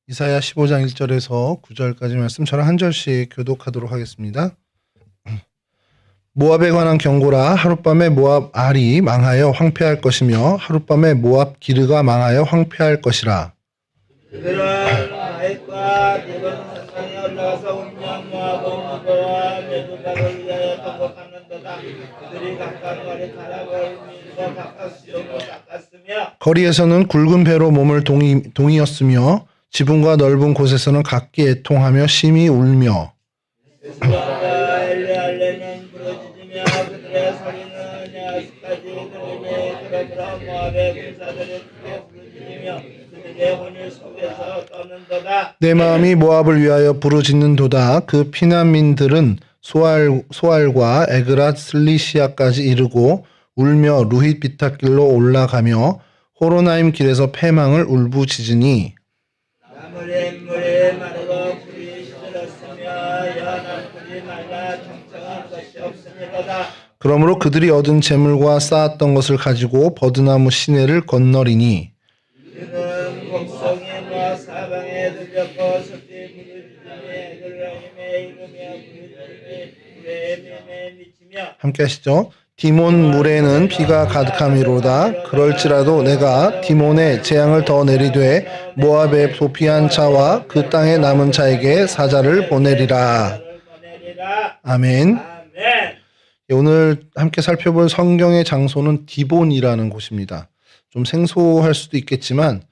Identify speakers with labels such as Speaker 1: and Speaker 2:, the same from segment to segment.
Speaker 1: 이사야 15장 1절에서 9절까지 말씀 저랑 한 절씩 교독하도록 하겠습니다. 모압에 관한 경고라. 하룻밤에 모압 알이 망하여 황폐할 것이며 하룻밤에 모압 기르가 망하여 황폐할 것이라.
Speaker 2: 그들은 아이과 대번 산상에 올라가서 운명 모압은 무거와 메두가를 위하여 통곡하는도다. 그들이 각각 머리 타락을 밀고 각각 수염을 깎았으며
Speaker 1: 거리에서는 굵은 배로 몸을 동이었으며 지붕과 넓은 곳에서는 각기 애통하며 심히 울며
Speaker 2: 에스라와 엘레알레는 부러지며 그들의 소리는 야스까지 들리니 그러므로 모압의 군사들이 크게 부르짖으며 그들의 혼이 속에서 떠는도다.
Speaker 1: 내 마음이 모압을 위하여 부르짖는도다. 그 피난민들은 소알과 에그랏 슬리시아까지 이르고 울며 루힛 비탈길로 올라가며 호로나임 길에서 패망을 울부짖으니
Speaker 2: 나무의 마르고 불이 시들었으며 연한 불이 말라 청청한 것이 없으니로다.
Speaker 1: 그러므로 그들이 얻은 재물과 쌓았던 것을 가지고 버드나무 시내를 건너리니
Speaker 2: 그는 곡성에 모아 사방에 들렸고 숲이 부르짖으니 그라임에 이르며 부르짖으니 불에 맴에 미치며
Speaker 1: 함께 하시죠. 디몬 물에는 비가 가득함이로다. 그럴지라도 내가 디몬의 재앙을 더 내리되 모압의 도피한 자와 그 땅에 남은 자에게 사자를 보내리라. 아멘.
Speaker 2: 아멘.
Speaker 1: 오늘 함께 살펴볼 성경의 장소는 디본이라는 곳입니다. 좀 생소할 수도 있겠지만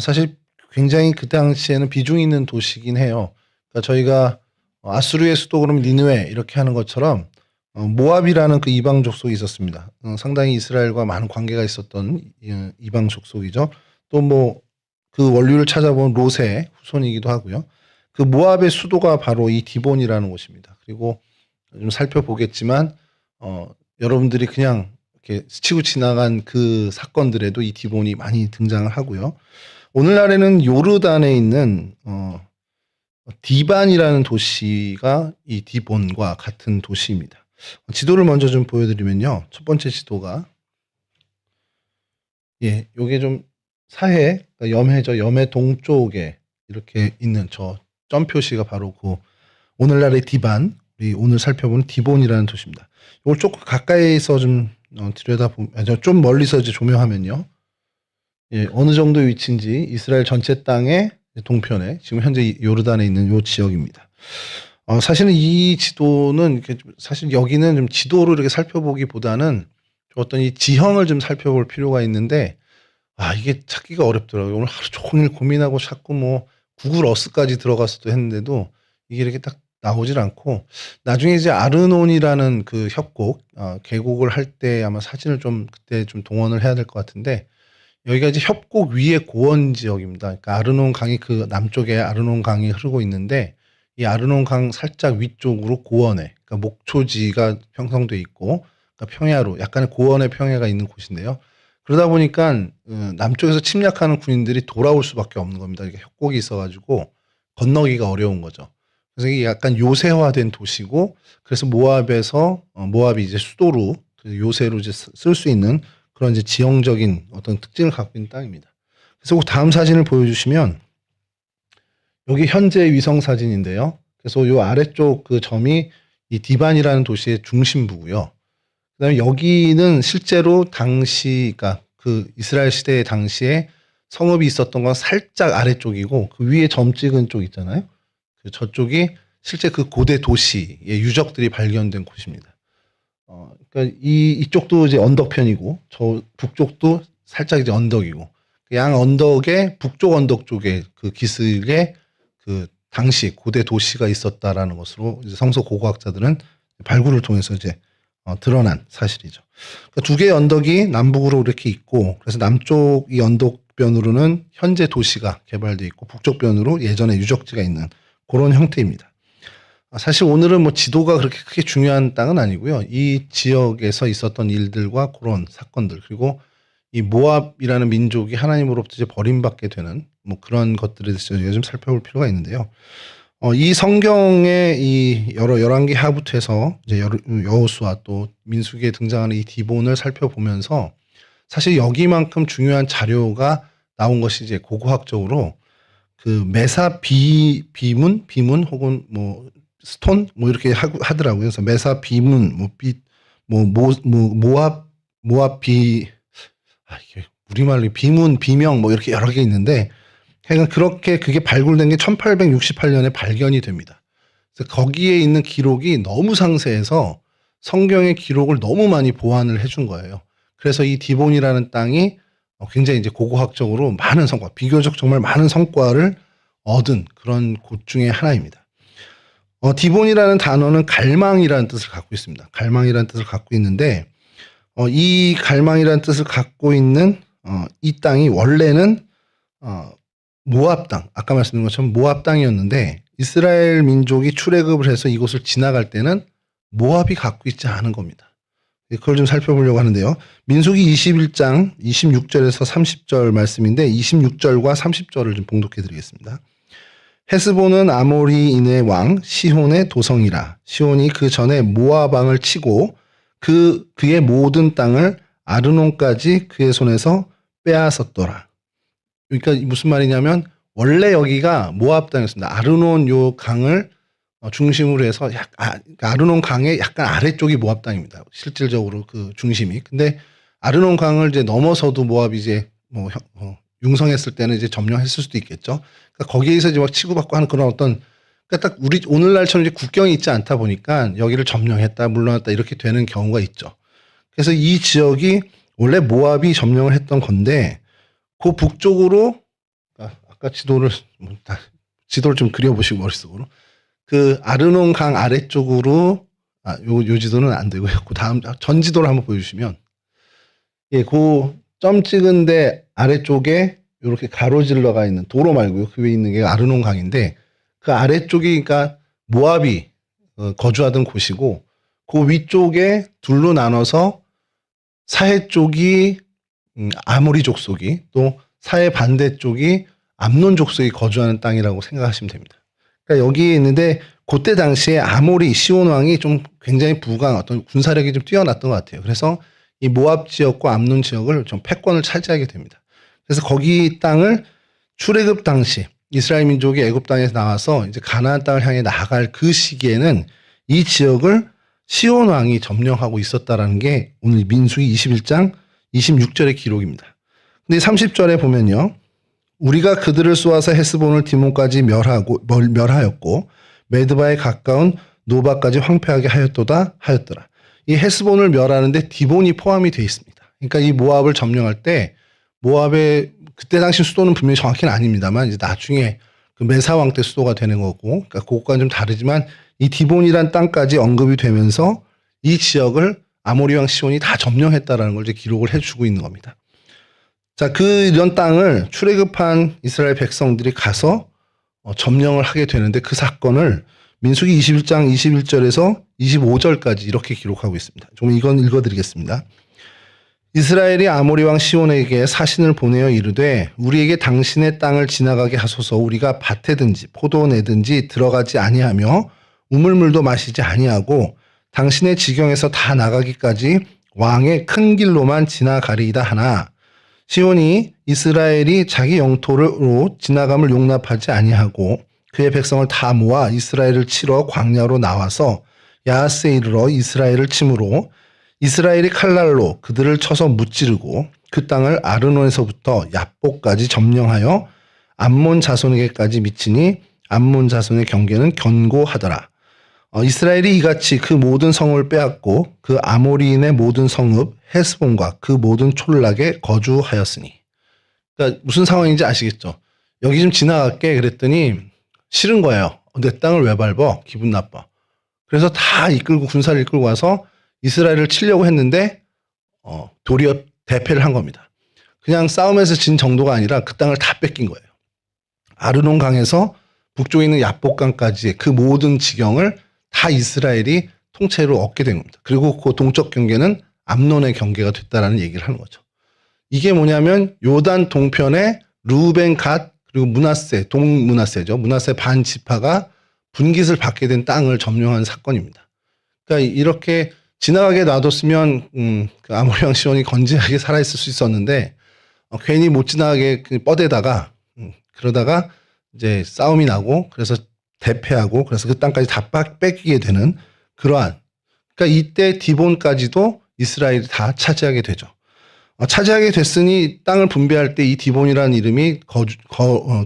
Speaker 1: 사실 굉장히 그 당시에는 비중 있는 도시긴 해요. 그러니까 저희가 아수르의 수도 그러면 니느웨 이렇게 하는 것처럼 모압이라는 그 이방 족속이 있었습니다. 상당히 이스라엘과 많은 관계가 있었던 이방 족속이죠. 또 뭐 그 원류를 찾아본 롯의 후손이기도 하고요. 그 모압의 수도가 바로 이 디본이라는 곳입니다. 그리고 좀 살펴보겠지만 여러분들이 그냥 이렇게 스치고 지나간 그 사건들에도 이 디본이 많이 등장을 하고요. 오늘날에는 요르단에 있는 디반이라는 도시가 이 디본과 같은 도시입니다. 지도를 먼저 좀 보여드리면요. 첫 번째 지도가 요게 좀 사해, 그러니까 염해죠. 염해 동쪽에 이렇게 있는 저 점 표시가 바로 그 오늘날의 디반, 우리 오늘 살펴보는 디본이라는 도시입니다. 이걸 조금 가까이서 좀 들여다보면, 좀 멀리서 이제 조명하면요. 어느 정도 위치인지 이스라엘 전체 땅의 동편에 지금 현재 요르단에 있는 요 지역입니다. 사실은 이 지도는 이렇게 사실 여기는 좀 지도를 이렇게 살펴보기보다는 어떤 이 지형을 좀 살펴볼 필요가 있는데 이게 찾기가 어렵더라고요. 오늘 하루 종일 고민하고 자꾸 뭐 구글 어스까지 들어가서도 했는데도 이게 이렇게 딱 나오질 않고 나중에 이제 아르논이라는 그 협곡 계곡을 할 때 아마 사진을 좀 그때 좀 동원을 해야 될 것 같은데 여기가 이제 협곡 위에 고원 지역입니다. 그러니까 아르논 강이 그 남쪽에 아르논 강이 흐르고 있는데 이 아르논 강 살짝 위쪽으로 고원에 그러니까 목초지가 형성돼 있고 그러니까 평야로 약간의 고원의 평야가 있는 곳인데요. 그러다 보니까 남쪽에서 침략하는 군인들이 돌아올 수밖에 없는 겁니다. 이게 협곡이 있어가지고 건너기가 어려운 거죠. 그래서 이게 약간 요새화된 도시고 그래서 모압이 이제 수도로 요새로 이제 쓸 수 있는 그런 이제 지형적인 어떤 특징을 갖고 있는 땅입니다. 그래서 그 다음 사진을 보여주시면 여기 현재 위성 사진인데요. 그래서 요 아래쪽 그 점이 이 디반이라는 도시의 중심부고요. 그다음에 여기는 실제로 그러니까 그 이스라엘 시대의 당시에 성읍이 있었던 건 살짝 아래쪽이고 그 위에 점 찍은 쪽 있잖아요. 그 저쪽이 실제 그 고대 도시의 유적들이 발견된 곳입니다. 그러니까 이쪽도 이제 언덕편이고 저 북쪽도 살짝 이제 언덕이고 양 언덕의 북쪽 언덕 쪽에 그 기슭에 그 당시 고대 도시가 있었다라는 것으로 이제 성서 고고학자들은 발굴을 통해서 이제 드러난 사실이죠. 그러니까 두 개의 언덕이 남북으로 이렇게 있고 그래서 남쪽 이 언덕변으로는 현재 도시가 개발되어 있고 북쪽변으로 예전에 유적지가 있는 그런 형태입니다. 사실 오늘은 뭐 지도가 그렇게 크게 중요한 땅은 아니고요. 이 지역에서 있었던 일들과 그런 사건들 그리고 이 모압이라는 민족이 하나님으로부터 이제 버림받게 되는 뭐 그런 것들에 대해서 우리가 좀 살펴볼 필요가 있는데요. 이 성경의 이 열왕기 하부터 해서 이제 여호수아 또 민수기에 등장하는 이 디본을 살펴보면서 사실 여기만큼 중요한 자료가 나온 것이 이제 고고학적으로 그 메사 비문 혹은 뭐 스톤 뭐 이렇게 하더라고요. 그래서 메사 비문 모압 이게 우리말로 비문 비명 뭐 이렇게 여러 개 있는데 하여간 그렇게 그게 발굴된 게 1868년에 발견이 됩니다. 그래서 거기에 있는 기록이 너무 상세해서 성경의 기록을 너무 많이 보완을 해준 거예요. 그래서 이 디본이라는 땅이 굉장히 이제 고고학적으로 많은 성과, 비교적 정말 많은 성과를 얻은 그런 곳 중에 하나입니다. 디본이라는 단어는 갈망이라는 뜻을 갖고 있습니다. 갈망이라는 뜻을 갖고 있는데, 이 갈망이라는 뜻을 갖고 있는 이 땅이 원래는 모압 땅, 아까 말씀드린 것처럼 모압 땅이었는데 이스라엘 민족이 출애굽을 해서 이곳을 지나갈 때는 모압이 갖고 있지 않은 겁니다. 그걸 좀 살펴보려고 하는데요. 민수기 21장 26절에서 30절 말씀인데 26절과 30절을 좀 봉독해 드리겠습니다. 헤스본은 아모리인의 왕 시혼의 도성이라. 시혼이 그 전에 모압 왕을 치고 그의 모든 땅을 아르논까지 그의 손에서 빼앗았더라. 그러니까 무슨 말이냐면 원래 여기가 모압 땅이었습니다. 아르논 요 강을 중심으로 해서 아르논 강의 약간 아래쪽이 모압 땅입니다. 실질적으로 그 중심이. 근데 아르논 강을 이제 넘어서도 모압이 이제 뭐 융성했을 때는 이제 점령했을 수도 있겠죠. 그러니까 거기에서 이제 막 치고받고 하는 그런 어떤 그러니까 딱 우리 오늘날처럼 이제 국경이 있지 않다 보니까 여기를 점령했다 물러났다 이렇게 되는 경우가 있죠. 그래서 이 지역이 원래 모압이 점령을 했던 건데 그 북쪽으로 아까 지도를 좀 그려보시고 머릿속으로 그 아르논 강 아래쪽으로 요 지도는 안 되고요. 그 다음 전 지도를 한번 보여주시면 예, 그 점 찍은데 아래쪽에 이렇게 가로질러가 있는 도로 말고요. 그 위에 있는 게 아르논 강인데 그 아래쪽이 그러니까 모압이 거주하던 곳이고 그 위쪽에 둘로 나눠서 사해 쪽이 아모리 족속이 또 사해 반대쪽이 암논 족속이 거주하는 땅이라고 생각하시면 됩니다. 그러니까 여기에 있는데 그때 당시에 아모리 시온 왕이 좀 굉장히 부강 어떤 군사력이 좀 뛰어났던 것 같아요. 그래서 이 모압 지역과 암논 지역을 좀 패권을 차지하게 됩니다. 그래서 거기 땅을 출애굽 당시 이스라엘 민족이 애굽 땅에서 나와서 이제 가나안 땅을 향해 나아갈 그 시기에는 이 지역을 시온 왕이 점령하고 있었다라는 게 오늘 민수기 21장 26절의 기록입니다. 근데 30절에 보면요. 우리가 그들을 쏘아서 헤스본을 디몬까지 멸하였고 메드바에 가까운 노바까지 황폐하게 하였더라. 이 헤스본을 멸하는데 디본이 포함이 되어 있습니다. 그러니까 이 모압을 점령할 때 모압의 그때 당시 수도는 분명히 정확히는 아닙니다만 이제 나중에 그 메사 왕 때 수도가 되는 거고 그러니까 그것과는 좀 다르지만 이 디본이란 땅까지 언급이 되면서 이 지역을 아모리 왕 시온이 다 점령했다라는 걸 이제 기록을 해주고 있는 겁니다. 자, 이런 땅을 출애굽한 이스라엘 백성들이 가서 점령을 하게 되는데 그 사건을 민수기 21장 21절에서 25절까지 이렇게 기록하고 있습니다. 좀 이건 읽어드리겠습니다. 이스라엘이 아모리 왕 시온에게 사신을 보내어 이르되 우리에게 당신의 땅을 지나가게 하소서. 우리가 밭에든지 포도원에든지 들어가지 아니하며 우물물도 마시지 아니하고 당신의 지경에서 다 나가기까지 왕의 큰 길로만 지나가리이다 하나 시온이 이스라엘이 자기 영토로 지나감을 용납하지 아니하고 그의 백성을 다 모아 이스라엘을 치러 광야로 나와서 야하스에 이르러 이스라엘을 치므로 이스라엘이 칼날로 그들을 쳐서 무찌르고 그 땅을 아르논에서부터 얍보까지 점령하여 암몬 자손에게까지 미치니 암몬 자손의 경계는 견고하더라. 이스라엘이 이같이 그 모든 성을 빼앗고 그 아모리인의 모든 성읍 헤스본과 그 모든 촌락에 거주하였으니. 그러니까 무슨 상황인지 아시겠죠? 여기 좀 지나갈게 그랬더니 싫은 거예요. 내 땅을 왜 밟아? 기분 나빠. 그래서 다 군사를 이끌고 와서 이스라엘을 치려고 했는데 도리어 대패를 한 겁니다. 그냥 싸움에서 진 정도가 아니라 그 땅을 다 뺏긴 거예요. 아르논 강에서 북쪽에 있는 야복강까지의 그 모든 지경을 다 이스라엘이 통째로 얻게 된 겁니다. 그리고 그 동쪽 경계는 암논의 경계가 됐다라는 얘기를 하는 거죠. 이게 뭐냐면 요단 동편에 루벤, 갓 그리고 동므낫세죠. 므낫세 반 지파가 분깃을 받게 된 땅을 점령한 사건입니다. 그러니까 이렇게 지나가게 놔뒀으면 그 아모리 왕 시온이 건재하게 살아있을 수 있었는데 괜히 못 지나가게 뻗에다가 그러다가 이제 싸움이 나고 그래서 대패하고 그래서 그 땅까지 다 뺏기게 되는 그러한 그러니까 이때 디본까지도 이스라엘이 다 차지하게 되죠. 차지하게 됐으니 땅을 분배할 때 이 디본이라는 이름이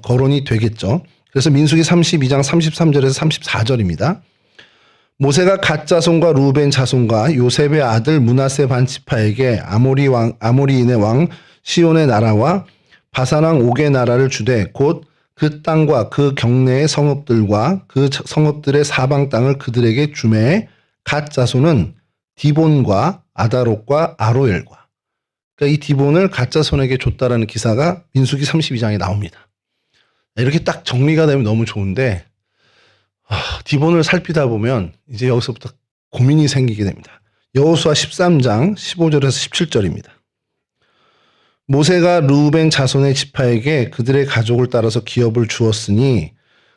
Speaker 1: 거론이 되겠죠. 그래서 민수기 32장 33절에서 34절입니다. 모세가 갓 자손과 루벤 자손과 요셉의 아들 므낫세 반 지파에게 아모리인의 왕 시온의 나라와 바산 왕 옥의 나라를 주되 곧 그 땅과 그 경내의 성읍들과 그 성읍들의 사방 땅을 그들에게 주매 갓 자손은 디본과 아다롯과 아로엘과 그러니까 이 디본을 갓 자손에게 줬다라는 기사가 민수기 32장에 나옵니다. 이렇게 딱 정리가 되면 너무 좋은데 디본을 살피다 보면 이제 여기서부터 고민이 생기게 됩니다. 여호수아 13장 15절에서 17절입니다. 모세가 르우벤 자손의 지파에게 그들의 가족을 따라서 기업을 주었으니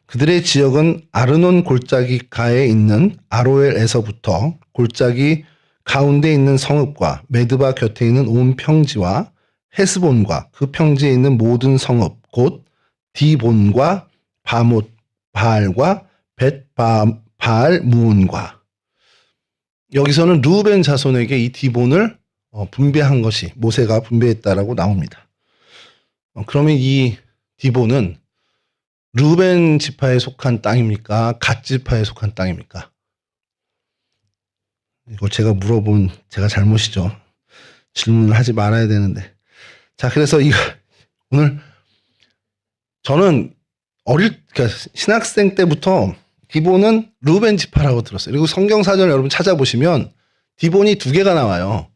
Speaker 1: 그들의 지역은 아르논 골짜기 가에 있는 아로엘에서부터 골짜기 가운데 있는 성읍과 메드바 곁에 있는 온 평지와 헤스본과 그 평지에 있는 모든 성읍 곧 디본과 바못 바알과 벳바알 무온과 여기서는 르우벤 자손에게 이 디본을 분배한 것이 모세가 분배했다라고 나옵니다. 그러면 이 디본은 르우벤 지파에 속한 땅입니까? 갓 지파에 속한 땅입니까? 이걸 제가 물어본 제가 잘못이죠. 질문을 하지 말아야 되는데. 자, 그래서 오늘 저는 그러니까 신학생 때부터 디본은 르우벤 지파라고 들었어요. 그리고 성경사전 여러분 찾아보시면 디본이 두 개가 나와요.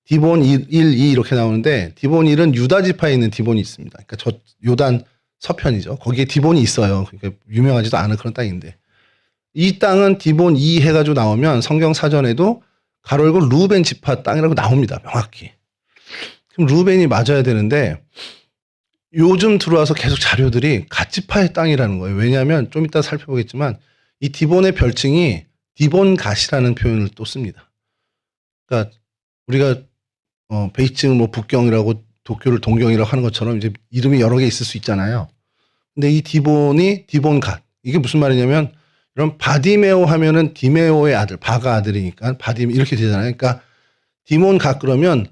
Speaker 1: 디본 1, 2 이렇게 나오는데 디본 1은 유다 지파에 있는 디본이 있습니다. 그러니까 저 요단 서편이죠. 거기에 디본이 있어요. 그러니까 유명하지도 않은 그런 땅인데 이 땅은 디본 2 해가지고 나오면 성경사전에도 가로 열고 르우벤 지파 땅이라고 나옵니다. 명확히. 그럼 르우벤이 맞아야 되는데 요즘 들어와서 계속 자료들이 갓 지파의 땅이라는 거예요. 왜냐하면 좀 이따 살펴보겠지만 이 디본의 별칭이 디본갓이라는 표현을 또 씁니다. 그러니까 우리가 베이징 뭐 북경이라고 도쿄를 동경이라고 하는 것처럼 이제 이름이 여러 개 있을 수 있잖아요. 근데 이 디본이 디본갓 이게 무슨 말이냐면 이런 바디메오 하면은 디메오의 아들 바가 아들이니까 바디 이렇게 되잖아요. 그러니까 디몬갓 그러면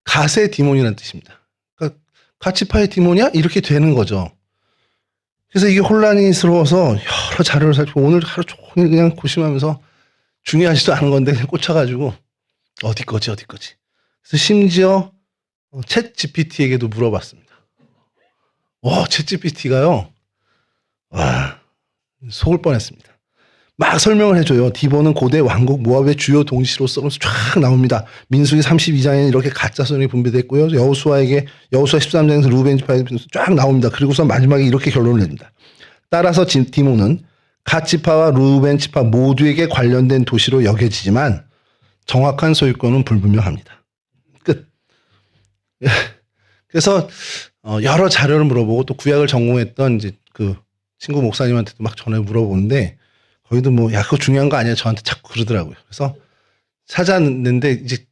Speaker 1: 갓의 디몬이라는 뜻입니다. 그러니까 갓지파의 디몬이야 이렇게 되는 거죠. 그래서 이게 혼란스러워서 여러 자료를 살피고 오늘 하루 종일 그냥 고심하면서 중요하지도 않은 건데 그냥 꽂혀가지고 어디 거지. 그래서 심지어 챗 GPT에게도 물어봤습니다. 와, 챗 GPT가요. 와, 속을 뻔했습니다. 막 설명을 해줘요. 디본은 고대 왕국 모압의 주요 동시로서 쫙 나옵니다. 민수기 32장에는 이렇게 갓자손이 분배됐고요. 여호수아 13장에서 르우벤 지파에 쫙 나옵니다. 그리고서 마지막에 이렇게 결론을 냅니다. 따라서 디본은 갓지파와 르우벤 지파 모두에게 관련된 도시로 여겨지지만 정확한 소유권은 불분명합니다. 끝. 그래서 여러 자료를 물어보고 또 구약을 전공했던 이제 그 친구 목사님한테도 막 전에 물어보는데 거기도 뭐 야 그거 중요한 거 아니야 저한테 자꾸 그러더라고요. 그래서 찾았는데 이제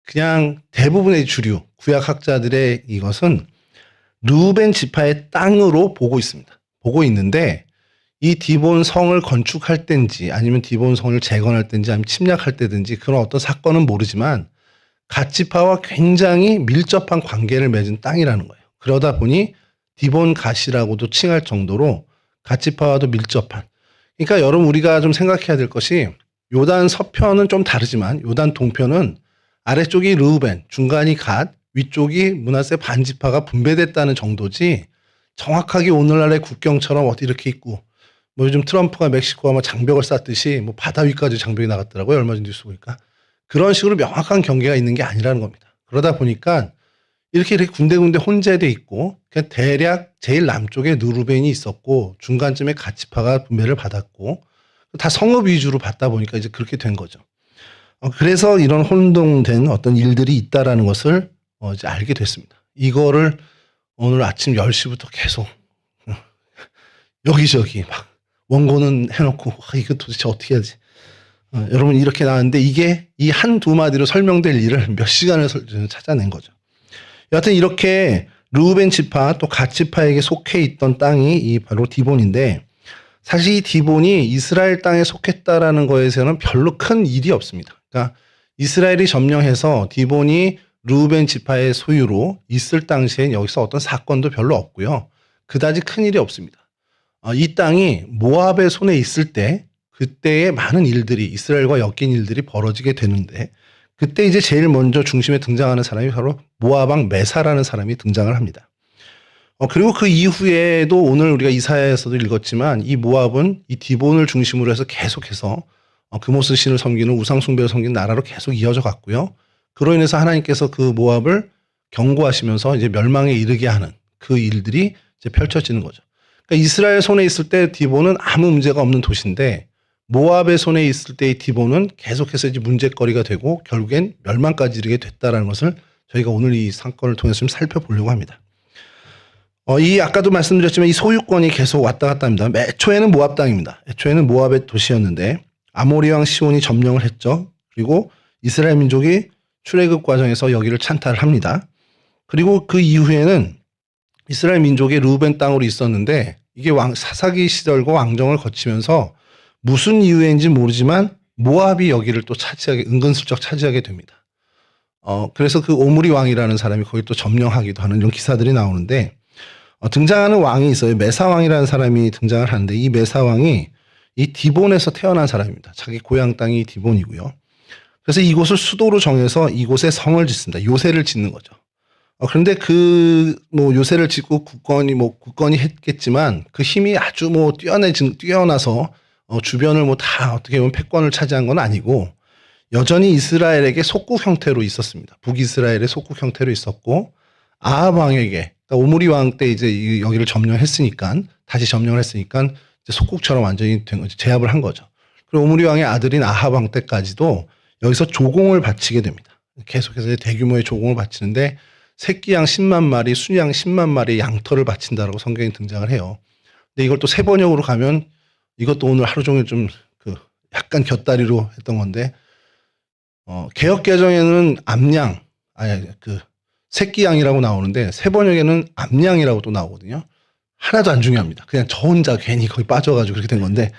Speaker 1: 그냥 대부분의 주류 구약학자들의 이것은 르우벤 지파의 땅으로 보고 있습니다. 보고 있는데 이 디본 성을 건축할 때인지 아니면 디본 성을 재건할 때인지 아니면 침략할 때든지 그런 어떤 사건은 모르지만 갓지파와 굉장히 밀접한 관계를 맺은 땅이라는 거예요. 그러다 보니 디본 갓이라고도 칭할 정도로 갓지파와도 밀접한. 그러니까 여러분 우리가 좀 생각해야 될 것이 요단 서편은 좀 다르지만 요단 동편은 아래쪽이 르우벤, 중간이 갓, 위쪽이 므낫세 반지파가 분배됐다는 정도지 정확하게 오늘날의 국경처럼 어디 이렇게 있고 뭐 요즘 트럼프가 멕시코와 뭐 장벽을 쌓듯이 뭐 바다 위까지 장벽이 나갔더라고요. 얼마 전 뉴스 보니까. 그런 식으로 명확한 경계가 있는 게 아니라는 겁니다. 그러다 보니까 이렇게 군데군데 혼재돼 있고 그냥 대략 제일 남쪽에 르우벤이 있었고 중간쯤에 갓지파가 분배를 받았고 다 성읍 위주로 받다 보니까 이제 그렇게 된 거죠. 그래서 이런 혼동된 어떤 일들이 있다라는 것을 이제 알게 됐습니다. 이거를 오늘 아침 10시부터 계속 여기저기 막 원고는 해놓고 이거 도대체 어떻게 하지? 여러분 이렇게 나왔는데 이게 이 한두 마디로 설명될 일을 몇 시간을 찾아낸 거죠. 여하튼 이렇게 르우벤 지파 또 갓 지파에게 속해 있던 땅이 이 바로 디본인데 사실 이 디본이 이스라엘 땅에 속했다라는 거에서는 별로 큰 일이 없습니다. 그러니까 이스라엘이 점령해서 디본이 르우벤 지파의 소유로 있을 당시엔 여기서 어떤 사건도 별로 없고요. 그다지 큰 일이 없습니다. 이 땅이 모압의 손에 있을 때 그때의 많은 일들이 이스라엘과 엮인 일들이 벌어지게 되는데 그때 이제 제일 먼저 중심에 등장하는 사람이 바로 모압 왕 메사라는 사람이 등장을 합니다. 그리고 그 이후에도 오늘 우리가 이사야에서도 읽었지만 이 모압은 이 디본을 중심으로 해서 계속해서 그모스 신을 섬기는 우상 숭배를 섬기는 나라로 계속 이어져 갔고요. 그로 인해서 하나님께서 그 모압을 경고하시면서 이제 멸망에 이르게 하는 그 일들이 이제 펼쳐지는 거죠. 그러니까 이스라엘 손에 있을 때 디본은 아무 문제가 없는 도시인데 모압의 손에 있을 때의 디본은 계속해서 이제 문제거리가 되고 결국엔 멸망까지 이르게 됐다라는 것을 저희가 오늘 이 사건을 통해서 좀 살펴보려고 합니다. 이 아까도 말씀드렸지만 이 소유권이 계속 왔다 갔다 합니다. 애초에는 모압 땅입니다. 애초에는 모압의 도시였는데 아모리 왕 시온이 점령을 했죠. 그리고 이스라엘 민족이 출애굽 과정에서 여기를 찬탈을 합니다. 그리고 그 이후에는 이스라엘 민족이 르우벤 땅으로 있었는데 이게 사사기 시절과 왕정을 거치면서 무슨 이유인지 모르지만 모압이 여기를 또 은근슬쩍 차지하게 됩니다. 그래서 그 오므리 왕이라는 사람이 거기 또 점령하기도 하는 이런 기사들이 나오는데 등장하는 왕이 있어요. 메사 왕이라는 사람이 등장을 하는데 이 메사 왕이 이 디본에서 태어난 사람입니다. 자기 고향 땅이 디본이고요. 그래서 이곳을 수도로 정해서 이곳에 성을 짓습니다. 요새를 짓는 거죠. 그런데 요새를 짓고 굳건히 했겠지만 그 힘이 아주 뛰어나서 주변을 다 어떻게 보면 패권을 차지한 건 아니고 여전히 이스라엘에게 속국 형태로 있었습니다. 북이스라엘의 속국 형태로 있었고 아합 왕에게 그러니까 오므리 왕 때 이제 여기를 다시 점령을 했으니까 이제 속국처럼 완전히 된 거죠. 제압을 한 거죠. 그리고 오므리 왕의 아들인 아합 왕 때까지도 여기서 조공을 바치게 됩니다. 계속해서 대규모의 조공을 바치는데 새끼양 10만 마리, 순양 10만 마리의 양털을 바친다라고 성경에 등장을 해요. 근데 이걸 또 세번역으로 가면 이것도 오늘 하루 종일 좀 약간 곁다리로 했던 건데 개역 개정에는 새끼양이라고 나오는데 세번역에는 암양이라고 또 나오거든요. 하나도 안 중요합니다. 그냥 저 혼자 괜히 거기 빠져가지고 그렇게 된 건데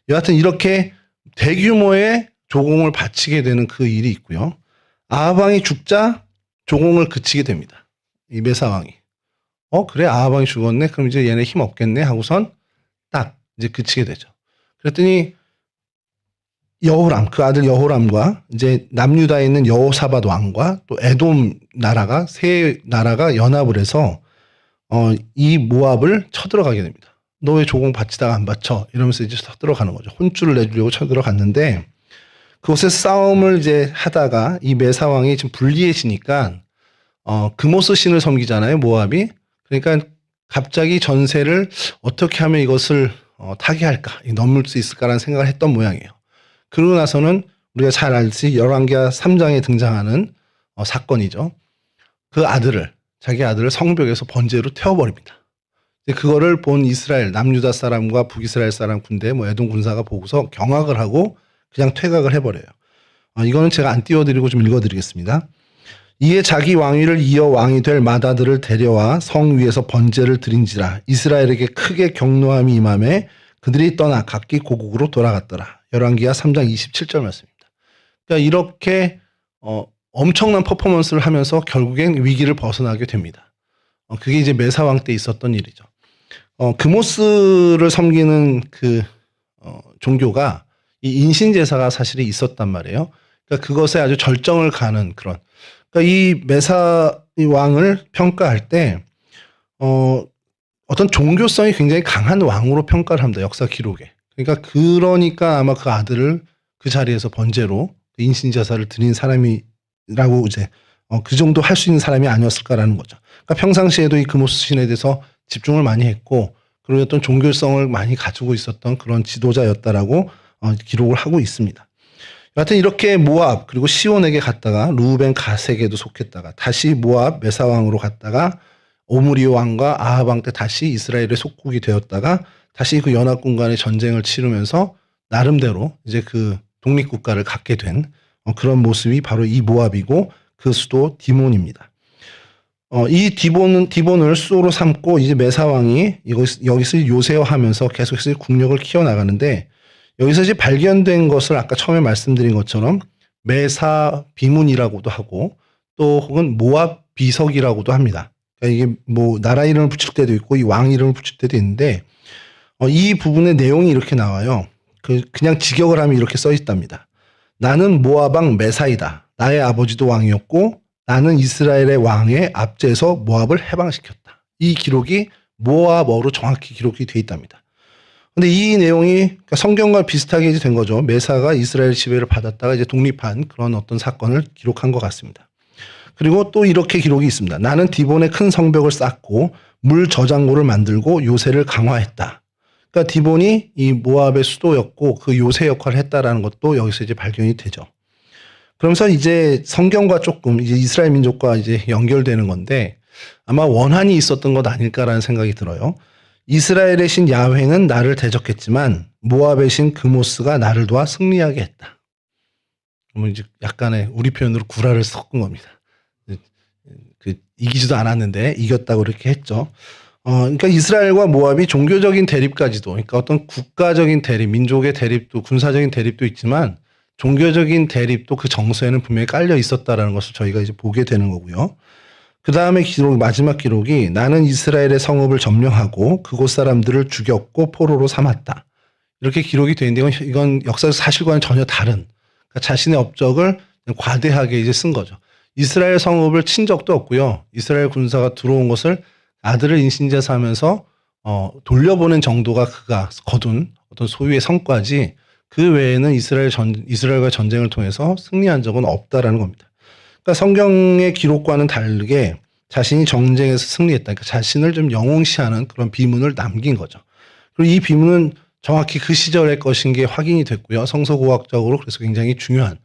Speaker 1: 여하튼 이렇게 대규모의 조공을 바치게 되는 그 일이 있고요. 아합 왕이 죽자 조공을 그치게 됩니다. 이 메사 왕이. 그래 아합 왕이 죽었네. 그럼 이제 얘네 힘 없겠네 하고선 딱 이제 그치게 되죠. 그랬더니 여호람 그 아들 여호람과 이제 남유다에 있는 여호사밧 왕과 또 에돔 나라가 세 나라가 연합을 해서 이 모압을 쳐들어가게 됩니다. 너 왜 조공 바치다가 안 바쳐? 이러면서 이제 쳐들어가는 거죠. 혼쭐을 내주려고 쳐들어갔는데 그곳에 싸움을 이제 하다가 이 메사 왕이 지금 불리해지니까 그모스 신을 섬기잖아요. 모압이. 그러니까 갑자기 전세를 어떻게 하면 이것을 타개할까 넘을 수 있을까라는 생각을 했던 모양이에요. 그러고 나서는 우리가 잘 알지 열왕기하 3장에 등장하는 사건이죠. 자기 아들을 성벽에서 번제로 태워버립니다. 그거를 본 이스라엘 남유다 사람과 북이스라엘 사람 군대 에돔 군사가 보고서 경악을 하고 그냥 퇴각을 해버려요. 이거는 제가 안 띄워드리고 좀 읽어드리겠습니다. 이에 자기 왕위를 이어 왕이 될 마다들을 데려와 성 위에서 번제를 드린지라 이스라엘에게 크게 경노함이 임하매 그들이 떠나 각기 고국으로 돌아갔더라. 열왕기하 3장 27절 말씀입니다. 그러니까 이렇게 엄청난 퍼포먼스를 하면서 결국엔 위기를 벗어나게 됩니다. 그게 이제 메사 왕 때 있었던 일이죠. 그모스를 섬기는 종교가 이 인신제사가 사실 있었단 말이에요. 그러니까 그것에 아주 절정을 가는 그런. 그러니까 이 메사 왕을 평가할 때 어떤 종교성이 굉장히 강한 왕으로 평가를 합니다. 역사 기록에. 그러니까 아마 그 아들을 그 자리에서 번제로 인신제사를 드린 사람이라고 이제 그 정도 할 수 있는 사람이 아니었을까라는 거죠. 그러니까 평상시에도 이 그모스 신에 대해서 집중을 많이 했고 그리고 어떤 종교성을 많이 가지고 있었던 그런 지도자였다라고 기록을 하고 있습니다. 여하튼 이렇게 모압 그리고 시온에게 갔다가 르우벤 갓에게도 속했다가 다시 모압 메사 왕으로 갔다가 오므리 왕과 아합 왕 때 다시 이스라엘의 속국이 되었다가 다시 그 연합군 간의 전쟁을 치르면서 나름대로 이제 그 독립국가를 갖게 된 그런 모습이 바로 이 모압이고 그 수도 디몬입니다. 이 디본을 수도로 삼고 이제 메사 왕이 여기서 요새화하면서 계속해서 국력을 키워나가는데 여기서 이제 발견된 것을 아까 처음에 말씀드린 것처럼 메사 비문이라고도 하고 또 혹은 모압 비석이라고도 합니다. 그러니까 이게 뭐 나라 이름을 붙일 때도 있고 이 왕 이름을 붙일 때도 있는데 이 부분의 내용이 이렇게 나와요. 그냥 직역을 하면 이렇게 써 있답니다. 나는 모압 왕 메사이다. 나의 아버지도 왕이었고 나는 이스라엘의 왕의 압제에서 모압을 해방시켰다. 이 기록이 모압어로 정확히 기록이 돼 있답니다. 근데 이 내용이 성경과 비슷하게 이제 된 거죠. 메사가 이스라엘 지배를 받았다가 이제 독립한 그런 어떤 사건을 기록한 것 같습니다. 그리고 또 이렇게 기록이 있습니다. 나는 디본에 큰 성벽을 쌓고 물 저장고를 만들고 요새를 강화했다. 그러니까 디본이 이 모압의 수도였고 그 요새 역할을 했다라는 것도 여기서 이제 발견이 되죠. 그러면서 이제 성경과 조금 이제 이스라엘 민족과 이제 연결되는 건데 아마 원한이 있었던 것 아닐까라는 생각이 들어요. 이스라엘의 신 야훼는 나를 대적했지만 모압의 신 그모스가 나를 도와 승리하게 했다. 그러면 이제 약간의 우리 표현으로 구라를 섞은 겁니다. 이기지도 않았는데 이겼다고 이렇게 했죠. 그러니까 이스라엘과 모압이 종교적인 대립까지도, 그러니까 어떤 국가적인 대립, 민족의 대립도, 군사적인 대립도 있지만 종교적인 대립도 그 정서에는 분명히 깔려 있었다라는 것을 저희가 이제 보게 되는 거고요. 그 다음에 마지막 기록이 나는 이스라엘의 성읍을 점령하고 그곳 사람들을 죽였고 포로로 삼았다. 이렇게 기록이 되는데 이건 역사적 사실과는 전혀 다른, 그러니까 자신의 업적을 과대하게 이제 쓴 거죠. 이스라엘 성읍을 친 적도 없고요. 이스라엘 군사가 들어온 것을 아들을 인신제사 하면서 돌려보낸 정도가 그가 거둔 어떤 소유의 성과지 그 외에는 이스라엘과 전쟁을 통해서 승리한 적은 없다라는 겁니다. 그러니까 성경의 기록과는 다르게 자신이 정쟁에서 승리했다. 그러니까 자신을 좀 영웅시하는 그런 비문을 남긴 거죠. 그리고 이 비문은 정확히 그 시절의 것인 게 확인이 됐고요. 성서고학적으로 그래서 굉장히 중요한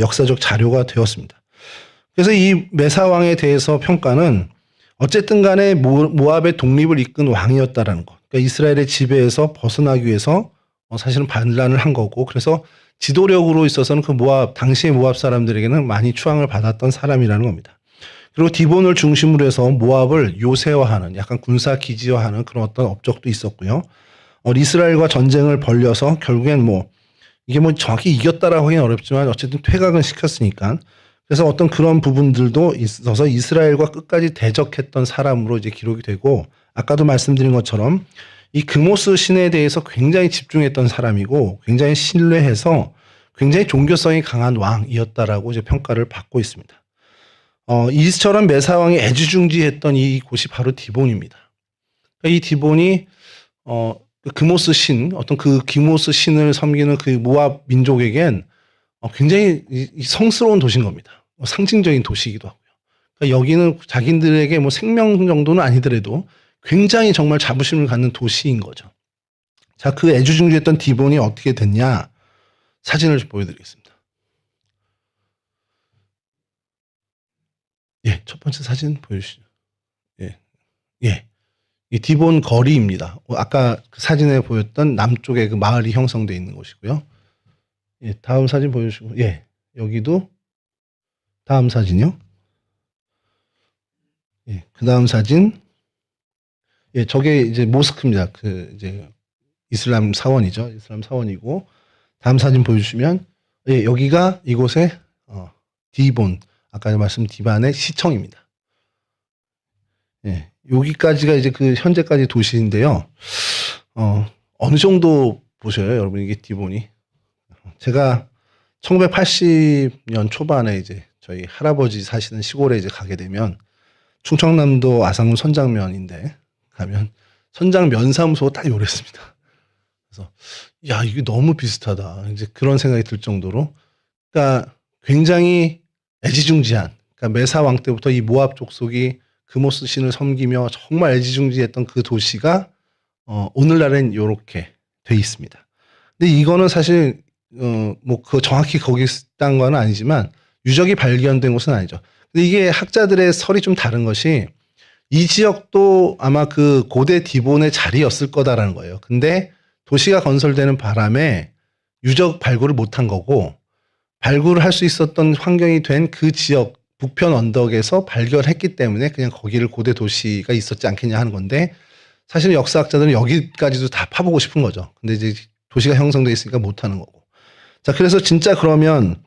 Speaker 1: 역사적 자료가 되었습니다. 그래서 이 메사왕에 대해서 평가는 어쨌든 간에 모압의 독립을 이끈 왕이었다라는 것. 그러니까 이스라엘의 지배에서 벗어나기 위해서 사실은 반란을 한 거고 그래서 지도력으로 있어서는 그 당시의 모압 사람들에게는 많이 추앙을 받았던 사람이라는 겁니다. 그리고 디본을 중심으로 해서 모압을 요새화하는 약간 군사 기지화하는 그런 어떤 업적도 있었고요. 이스라엘과 전쟁을 벌려서 결국엔 이게 정확히 이겼다라고 하기는 어렵지만 어쨌든 퇴각은 시켰으니까 그래서 어떤 그런 부분들도 있어서 이스라엘과 끝까지 대적했던 사람으로 이제 기록이 되고 아까도 말씀드린 것처럼 이 그모스 신에 대해서 굉장히 집중했던 사람이고 굉장히 신뢰해서 굉장히 종교성이 강한 왕이었다라고 이제 평가를 받고 있습니다. 이처럼 메사왕이 애지중지했던 이 곳이 바로 디본입니다. 이 디본이 그모스 신, 어떤 그 기모스 신을 섬기는 그 모압 민족에겐 굉장히 성스러운 도시인 겁니다. 상징적인 도시이기도 하고요. 그러니까 여기는 자기들에게 생명 정도는 아니더라도 굉장히 정말 자부심을 갖는 도시인 거죠. 자, 그 애지중지했던 디본이 어떻게 됐냐? 사진을 좀 보여드리겠습니다. 예, 첫 번째 사진 보여주시죠. 예. 이 디본 거리입니다. 아까 그 사진에 보였던 남쪽에 그 마을이 형성되어 있는 곳이고요. 예, 다음 사진 보여주시고, 예, 여기도 다음 사진이요. 예, 그 다음 사진. 예, 저게 이제 모스크입니다. 이제 이슬람 사원이죠. 이슬람 사원이고, 다음 사진 보여주시면, 예, 여기가 이곳의, 디본, 아까 말씀 디반의 시청입니다. 예, 여기까지가 이제 그 현재까지 도시인데요. 어느 정도 보셔요, 여러분, 이게 디본이. 제가 1980년 초반에 이제 저희 할아버지 사시는 시골에 이제 가게 되면 충청남도 아산군 선장면인데 가면 선장 면사무소가 딱 요랬습니다. 그래서 야, 이게 너무 비슷하다. 이제 그런 생각이 들 정도로 그러니까 굉장히 애지중지한 그러니까 메사왕 때부터 이 모압 족속이 그모스 신을 섬기며 정말 애지중지했던 그 도시가 오늘날엔 이렇게 돼 있습니다. 근데 이거는 사실 그 정확히 거기 있다는 건 아니지만 유적이 발견된 곳은 아니죠. 근데 이게 학자들의 설이 좀 다른 것이 이 지역도 아마 그 고대 디본의 자리였을 거다라는 거예요. 근데 도시가 건설되는 바람에 유적 발굴을 못한 거고 발굴을 할 수 있었던 환경이 된 그 지역 북편 언덕에서 발견했기 때문에 그냥 거기를 고대 도시가 있었지 않겠냐 하는 건데 사실 역사학자들은 여기까지도 다 파보고 싶은 거죠. 근데 이제 도시가 형성돼 있으니까 못 하는 거고. 자, 그래서 진짜 그러면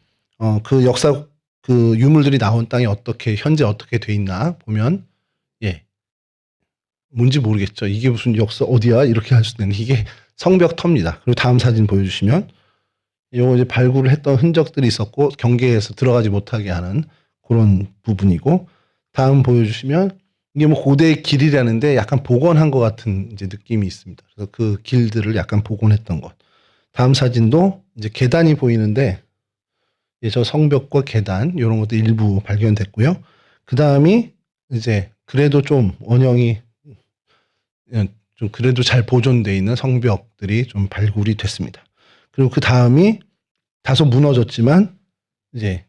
Speaker 1: 그 역사 그 유물들이 나온 땅이 어떻게 현재 어떻게 돼 있나 보면 예. 뭔지 모르겠죠. 이게 무슨 역사 어디야? 이렇게 할 수도 있는 이게 성벽터입니다. 그리고 다음 사진 보여주시면 요거 이제 발굴을 했던 흔적들이 있었고 경계에서 들어가지 못하게 하는 그런 부분이고 다음 보여주시면 이게 뭐 고대의 길이라는데 약간 복원한 것 같은 이제 느낌이 있습니다. 그래서 그 길들을 약간 복원했던 것. 다음 사진도 이제 계단이 보이는데 예, 저 성벽과 계단 이런 것도 일부 발견됐고요. 그 다음이 이제 그래도 좀 원형이 좀 그래도 잘 보존되어 있는 성벽들이 좀 발굴이 됐습니다. 그리고 그 다음이 다소 무너졌지만 이제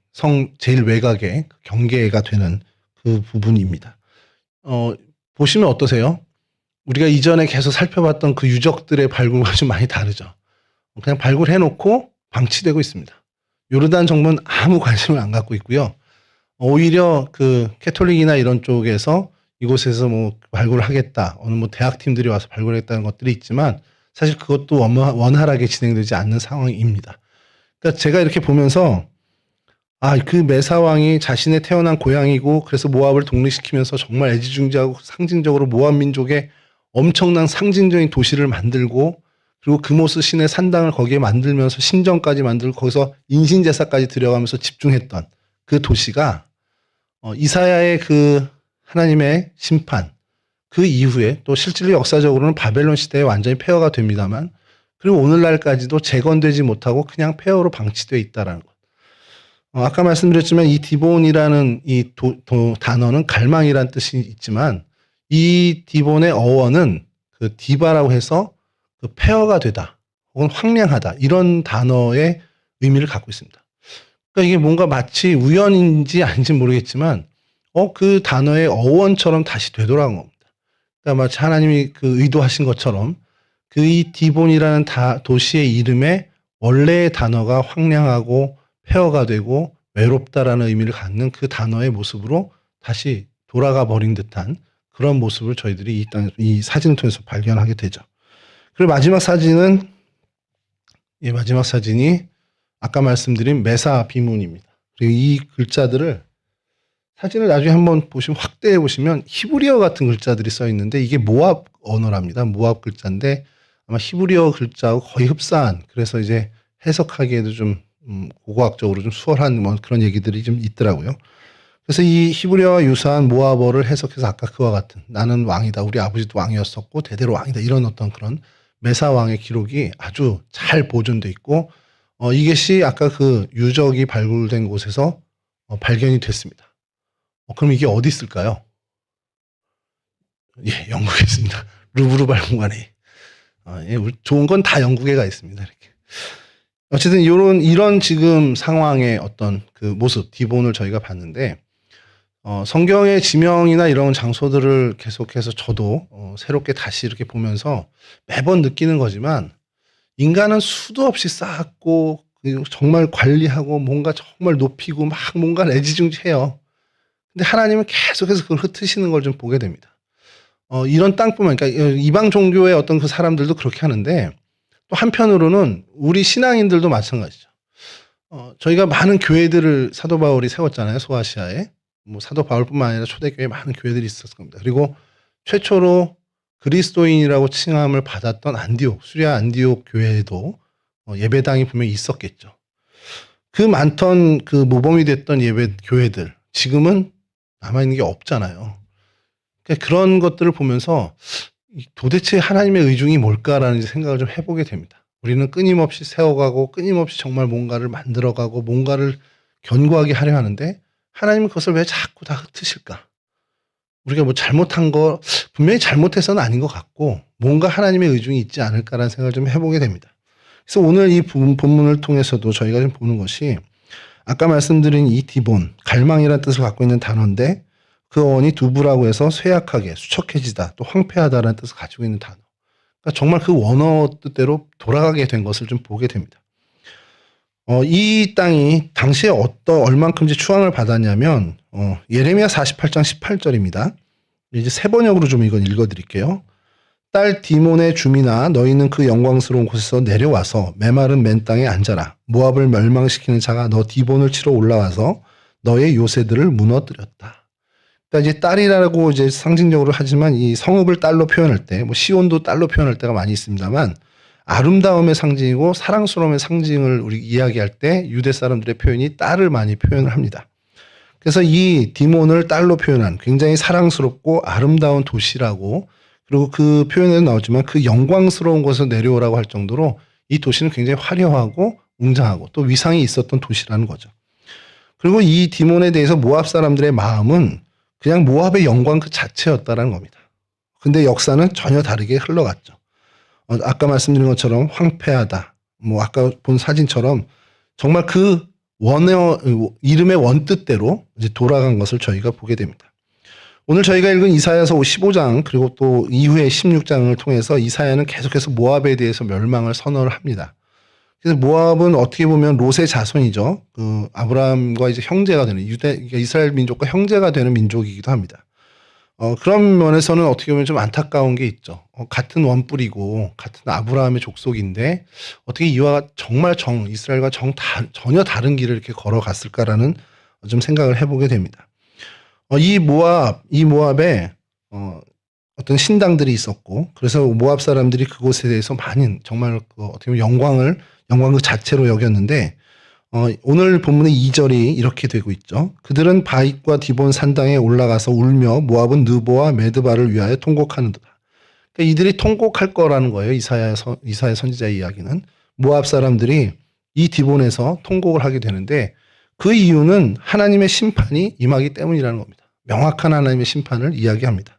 Speaker 1: 제일 외곽에 경계가 되는 그 부분입니다. 보시면 어떠세요? 우리가 이전에 계속 살펴봤던 그 유적들의 발굴과 좀 많이 다르죠. 그냥 발굴해놓고 방치되고 있습니다. 요르단 정부는 아무 관심을 안 갖고 있고요. 오히려 그 캐톨릭이나 이런 쪽에서 이곳에서 뭐 발굴을 하겠다. 어느 뭐 대학팀들이 와서 발굴했다는 것들이 있지만 사실 그것도 원활하게 진행되지 않는 상황입니다. 그러니까 제가 이렇게 보면서 그 메사왕이 자신의 태어난 고향이고 그래서 모압을 독립시키면서 정말 애지중지하고 상징적으로 모압 민족의 엄청난 상징적인 도시를 만들고 그리고 금오스 신의 산당을 거기에 만들면서 신전까지 만들고 거기서 인신제사까지 들여가면서 집중했던 그 도시가 이사야의 그 하나님의 심판 그 이후에 또 실질로 역사적으로는 바벨론 시대에 완전히 폐허가 됩니다만 그리고 오늘날까지도 재건되지 못하고 그냥 폐허로 방치되어 있다라는 것. 아까 말씀드렸지만 이 디본이라는 이 단어는 갈망이라는 뜻이 있지만 이 디본의 어원은 그 디바라고 해서 그 폐허가 되다 혹은 황량하다 이런 단어의 의미를 갖고 있습니다. 그러니까 이게 뭔가 마치 우연인지 아닌지 모르겠지만 그 단어의 어원처럼 다시 되돌아온 겁니다. 그러니까 마치 하나님이 그 의도하신 것처럼 그 이 디본이라는 도시의 이름에 원래의 단어가 황량하고 폐허가 되고 외롭다라는 의미를 갖는 그 단어의 모습으로 다시 돌아가 버린 듯한 그런 모습을 저희들이 이 사진을 통해서 발견하게 되죠. 그리고 마지막 사진은 마지막 사진이 아까 말씀드린 메사 비문입니다. 그리고 이 글자들을 사진을 나중에 한번 보시면 확대해 보시면 히브리어 같은 글자들이 써 있는데 이게 모압 언어랍니다. 모압 글자인데 아마 히브리어 글자하고 거의 흡사한 그래서 이제 해석하기에도 좀 고고학적으로 좀 수월한 뭐 그런 얘기들이 좀 있더라고요. 그래서 이 히브리어와 유사한 모압어를 해석해서 아까 그와 같은 나는 왕이다. 우리 아버지도 왕이었었고 대대로 왕이다. 이런 어떤 그런 메사 왕의 기록이 아주 잘 보존돼 있고 이것이 아까 그 유적이 발굴된 곳에서 발견이 됐습니다. 그럼 이게 어디 있을까요? 예, 영국에 있습니다. 루브르 박물관에. 좋은 건 다 영국에 가 있습니다. 이렇게. 어쨌든 이런 지금 상황의 어떤 그 모습, 디본을 저희가 봤는데, 성경의 지명이나 이런 장소들을 계속해서 저도 새롭게 다시 이렇게 보면서 매번 느끼는 거지만, 인간은 수도 없이 쌓았고, 정말 관리하고, 뭔가 정말 높이고, 막 뭔가 애지중지해요. 근데 하나님은 계속해서 그걸 흩으시는 걸 좀 보게 됩니다. 이런 땅뿐만, 그러니까 이방 종교의 어떤 그 사람들도 그렇게 하는데, 또 한편으로는 우리 신앙인들도 마찬가지죠. 저희가 많은 교회들을 사도 바울이 세웠잖아요. 소아시아에. 뭐 사도 바울뿐만 아니라 초대교회에 많은 교회들이 있었을 겁니다. 그리고 최초로 그리스도인이라고 칭함을 받았던 수리아 안디옥 교회에도 예배당이 분명히 있었겠죠. 그 많던 그 모범이 됐던 교회들 지금은 남아있는 게 없잖아요. 그러니까 그런 것들을 보면서 도대체 하나님의 의중이 뭘까라는 생각을 좀 해보게 됩니다. 우리는 끊임없이 세워가고 끊임없이 정말 뭔가를 만들어가고 뭔가를 견고하게 하려 하는데 하나님은 그것을 왜 자꾸 다 흩으실까? 우리가 뭐 잘못한 거 분명히 잘못해서는 아닌 것 같고 뭔가 하나님의 의중이 있지 않을까라는 생각을 좀 해보게 됩니다. 그래서 오늘 이 본문을 통해서도 저희가 좀 보는 것이 아까 말씀드린 이 디본, 갈망이라는 뜻을 갖고 있는 단어인데 그 어원이 두부라고 해서 쇠약하게, 수척해지다, 또 황폐하다라는 뜻을 가지고 있는 단어. 그러니까 정말 그 원어 뜻대로 돌아가게 된 것을 좀 보게 됩니다. 이 땅이 당시에 얼만큼지 추앙을 받았냐면 예레미야 48장 18절입니다. 이제 세 번역으로 좀 이건 읽어드릴게요. 딸 디몬의 주민아 너희는 그 영광스러운 곳에서 내려와서 메마른 맨 땅에 앉아라. 모압을 멸망시키는 자가 너 디본을 치러 올라와서 너의 요새들을 무너뜨렸다. 그러니까 이제 딸이라고 이제 상징적으로 하지만 이 성읍을 딸로 표현할 때, 뭐 시온도 딸로 표현할 때가 많이 있습니다만 아름다움의 상징이고 사랑스러움의 상징을 우리 이야기할 때 유대 사람들의 표현이 딸을 많이 표현을 합니다. 그래서 이 디몬을 딸로 표현한 굉장히 사랑스럽고 아름다운 도시라고, 그리고 그 표현에도 나오지만 그 영광스러운 곳에서 내려오라고 할 정도로 이 도시는 굉장히 화려하고 웅장하고 또 위상이 있었던 도시라는 거죠. 그리고 이 디몬에 대해서 모압 사람들의 마음은 그냥 모압의 영광 그 자체였다라는 겁니다. 근데 역사는 전혀 다르게 흘러갔죠. 아까 말씀드린 것처럼 황폐하다. 뭐 아까 본 사진처럼 정말 그 이름의 원뜻대로 이제 돌아간 것을 저희가 보게 됩니다. 오늘 저희가 읽은 이사야서 15장 그리고 또 이후의 16장을 통해서 이사야는 계속해서 모압에 대해서 멸망을 선언을 합니다. 그래서 모압은 어떻게 보면 롯의 자손이죠. 그 아브라함과 이제 형제가 되는 이스라엘 민족과 형제가 되는 민족이기도 합니다. 그런 면에서는 어떻게 보면 좀 안타까운 게 있죠. 같은 원뿔이고 같은 아브라함의 족속인데 어떻게 이와 정말 이스라엘과 전혀 다른 길을 이렇게 걸어갔을까라는 좀 생각을 해보게 됩니다. 이 모압에 어떤 신당들이 있었고, 그래서 모압 사람들이 그곳에 대해서 많은 정말 어떻게 보면 영광 그 자체로 여겼는데, 오늘 본문의 2절이 이렇게 되고 있죠. 그들은 바익과 디본 산당에 올라가서 울며 모압은 느보와 메드바를 위하여 통곡하는도다. 그러니까 이들이 통곡할 거라는 거예요. 이사야 선지자의 이야기는 모압 사람들이 이 디본에서 통곡을 하게 되는데 그 이유는 하나님의 심판이 임하기 때문이라는 겁니다. 명확한 하나님의 심판을 이야기합니다.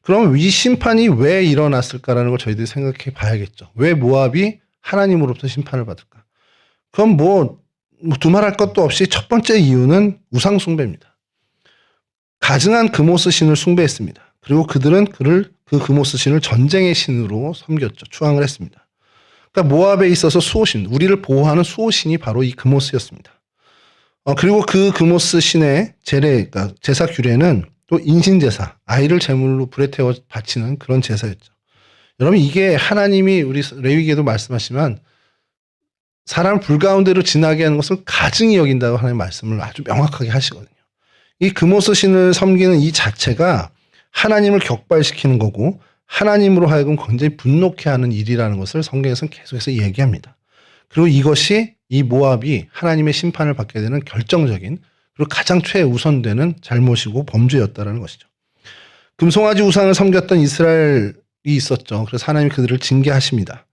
Speaker 1: 그럼 이 심판이 왜 일어났을까라는 걸 저희들이 생각해 봐야겠죠. 왜 모압이 하나님으로부터 심판을 받을까? 그럼 뭐 두말할 것도 없이 첫 번째 이유는 우상 숭배입니다. 가증한 그모스 신을 숭배했습니다. 그리고 그들은 그 그모스 신을 전쟁의 신으로 섬겼죠. 추앙을 했습니다. 그러니까 모압에 있어서 수호신, 우리를 보호하는 수호신이 바로 이 그모스였습니다. 그리고 그 그모스 신의 그러니까 제사 규례는 또 인신제사, 아이를 제물로 불에 태워 바치는 그런 제사였죠. 여러분 이게 하나님이 우리 레위기에도 말씀하시면 사람을 불 가운데로 지나게 하는 것을 가증히 여긴다고 하나님 말씀을 아주 명확하게 하시거든요. 이 그모스 신을 섬기는 이 자체가 하나님을 격발시키는 거고 하나님으로 하여금 굉장히 분노케 하는 일이라는 것을 성경에서는 계속해서 얘기합니다. 그리고 이것이 이 모압이 하나님의 심판을 받게 되는 결정적인 그리고 가장 최우선되는 잘못이고 범죄였다라는 것이죠. 금송아지 우상을 섬겼던 이스라엘이 있었죠. 그래서 하나님이 그들을 징계하십니다.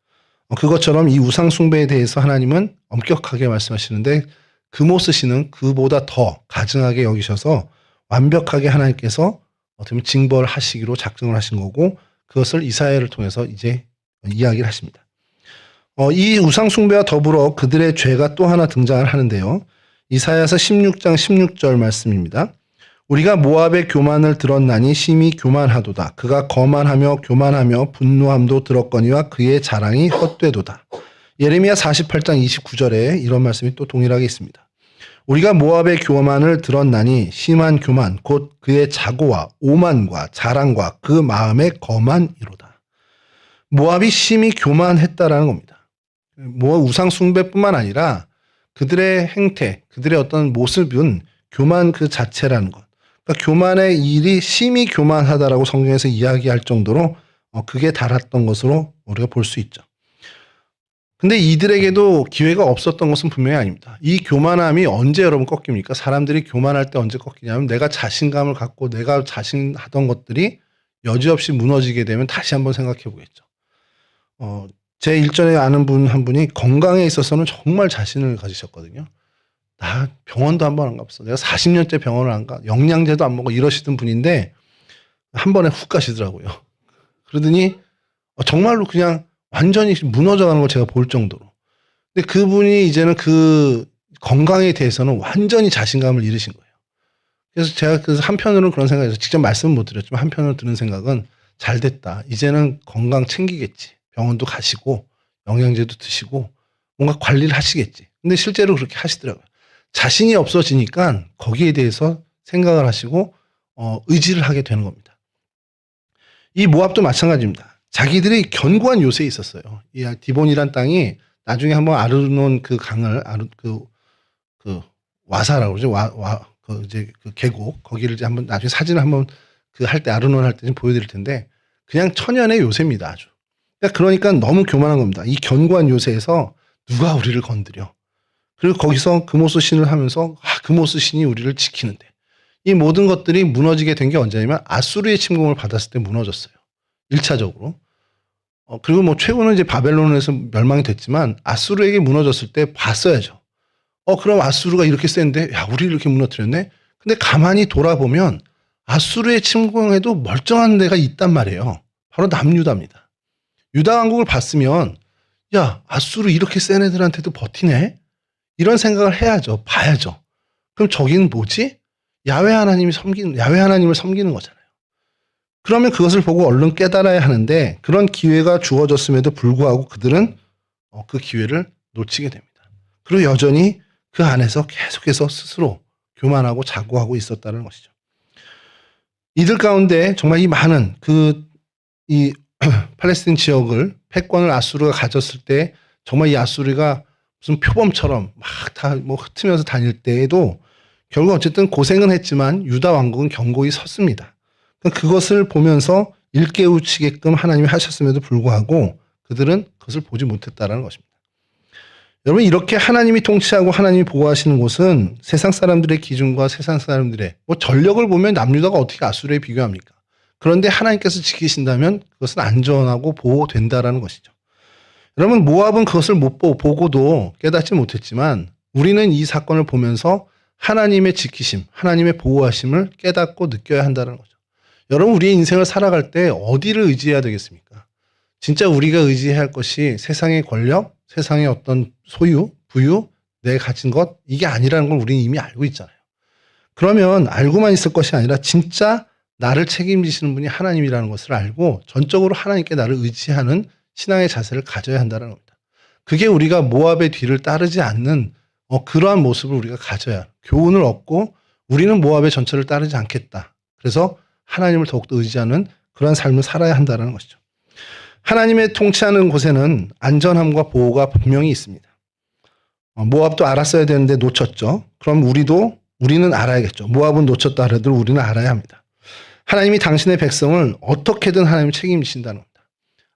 Speaker 1: 그것처럼 이 우상 숭배에 대해서 하나님은 엄격하게 말씀하시는데 그모스 씨는 그보다 더 가증하게 여기셔서 완벽하게 하나님께서 어떻게 보면 징벌하시기로 작정을 하신 거고 그것을 이사야를 통해서 이제 이야기를 하십니다. 이 우상 숭배와 더불어 그들의 죄가 또 하나 등장을 하는데요. 이사야서 16장 16절 말씀입니다. 우리가 모압의 교만을 들었나니 심히 교만하도다. 그가 거만하며 교만하며 분노함도 들었거니와 그의 자랑이 헛되도다. 예레미야 48장 29절에 이런 말씀이 또 동일하게 있습니다. 우리가 모압의 교만을 들었나니 심한 교만 곧 그의 자고와 오만과 자랑과 그 마음의 거만이로다. 모압이 심히 교만했다라는 겁니다. 우상 숭배뿐만 아니라 그들의 행태, 그들의 어떤 모습은 교만 그 자체라는 것. 그러니까 교만의 일이 심히 교만하다라고 성경에서 이야기할 정도로 그게 달았던 것으로 우리가 볼 수 있죠. 근데 이들에게도 기회가 없었던 것은 분명히 아닙니다. 이 교만함이 언제 여러분 꺾입니까? 사람들이 교만할 때 언제 꺾이냐면 내가 자신감을 갖고 내가 자신하던 것들이 여지없이 무너지게 되면 다시 한번 생각해 보겠죠. 제 일전에 아는 분 한 분이 건강에 있어서는 정말 자신을 가지셨거든요. 나 병원도 한 번 안 가봤어. 내가 40년째 병원을 안 가. 영양제도 안 먹어. 이러시던 분인데 한 번에 훅 가시더라고요. 그러더니 정말로 그냥 완전히 무너져가는 걸 제가 볼 정도로. 근데 그분이 이제는 그 건강에 대해서는 완전히 자신감을 잃으신 거예요. 그래서 제가 그 한편으로는 그런 생각에서 직접 말씀은 못 드렸지만 한편으로 드는 생각은 잘 됐다. 이제는 건강 챙기겠지. 병원도 가시고 영양제도 드시고 뭔가 관리를 하시겠지. 근데 실제로 그렇게 하시더라고요. 자신이 없어지니까 거기에 대해서 생각을 하시고 의지를 하게 되는 겁니다. 이 모압도 마찬가지입니다. 자기들이 견고한 요새에 있었어요. 이 디본이란 땅이 나중에 한번 아르논 그 강을 그 와사라고 그러죠. 그 이제 그 계곡 거기를 이제 한번 나중에 사진을 한번 그 할 때 아르논 할 때 좀 보여드릴 텐데 그냥 천연의 요새입니다. 아주. 그러니까 너무 교만한 겁니다. 이 견고한 요새에서 누가 우리를 건드려. 그리고 거기서 금오스 신을 하면서 금오스 신이 우리를 지키는데 이 모든 것들이 무너지게 된 게 언제냐면 아수르의 침공을 받았을 때 무너졌어요. 1차적으로. 그리고 뭐 최고는 이제 바벨론에서 멸망이 됐지만 아수르에게 무너졌을 때 봤어야죠. 그럼 아수르가 이렇게 센데 야 우리를 이렇게 무너뜨렸네. 근데 가만히 돌아보면 아수르의 침공에도 멀쩡한 데가 있단 말이에요. 바로 남유다입니다. 유다 왕국을 봤으면 야 아수르 이렇게 센 애들한테도 버티네. 이런 생각을 해야죠. 봐야죠. 그럼 저기는 뭐지? 야훼 하나님을 섬기는 거잖아요. 그러면 그것을 보고 얼른 깨달아야 하는데 그런 기회가 주어졌음에도 불구하고 그들은 그 기회를 놓치게 됩니다. 그리고 여전히 그 안에서 계속해서 스스로 교만하고 자고하고 있었다는 것이죠. 이들 가운데 정말 이 많은 이 팔레스틴 지역을 패권을 아수르가 가졌을 때 정말 이 아수르가 무슨 표범처럼 막 다 뭐 흩으면서 다닐 때에도 결국 어쨌든 고생은 했지만 유다 왕국은 견고히 섰습니다. 그것을 보면서 일깨우치게끔 하나님이 하셨음에도 불구하고 그들은 그것을 보지 못했다라는 것입니다. 여러분 이렇게 하나님이 통치하고 하나님이 보호하시는 곳은 세상 사람들의 기준과 세상 사람들의 뭐 전력을 보면 남유다가 어떻게 아수르에 비교합니까? 그런데 하나님께서 지키신다면 그것은 안전하고 보호된다라는 것이죠. 여러분 모압은 그것을 못 보고도 깨닫지 못했지만 우리는 이 사건을 보면서 하나님의 지키심, 하나님의 보호하심을 깨닫고 느껴야 한다는 거죠. 여러분 우리의 인생을 살아갈 때 어디를 의지해야 되겠습니까? 진짜 우리가 의지해야 할 것이 세상의 권력, 세상의 어떤 소유, 부유, 내 가진 것 이게 아니라는 걸 우리는 이미 알고 있잖아요. 그러면 알고만 있을 것이 아니라 진짜 나를 책임지시는 분이 하나님이라는 것을 알고 전적으로 하나님께 나를 의지하는 신앙의 자세를 가져야 한다는 겁니다. 그게 우리가 모압의 뒤를 따르지 않는 그러한 모습을 우리가 가져야 교훈을 얻고 우리는 모압의 전철을 따르지 않겠다. 그래서 하나님을 더욱더 의지하는 그러한 삶을 살아야 한다는 것이죠. 하나님의 통치하는 곳에는 안전함과 보호가 분명히 있습니다. 모압도 알았어야 되는데 놓쳤죠. 그럼 우리는 알아야겠죠. 모압은 놓쳤다 하더라도 우리는 알아야 합니다. 하나님이 당신의 백성을 어떻게든 하나님이 책임지신다는 겁니다.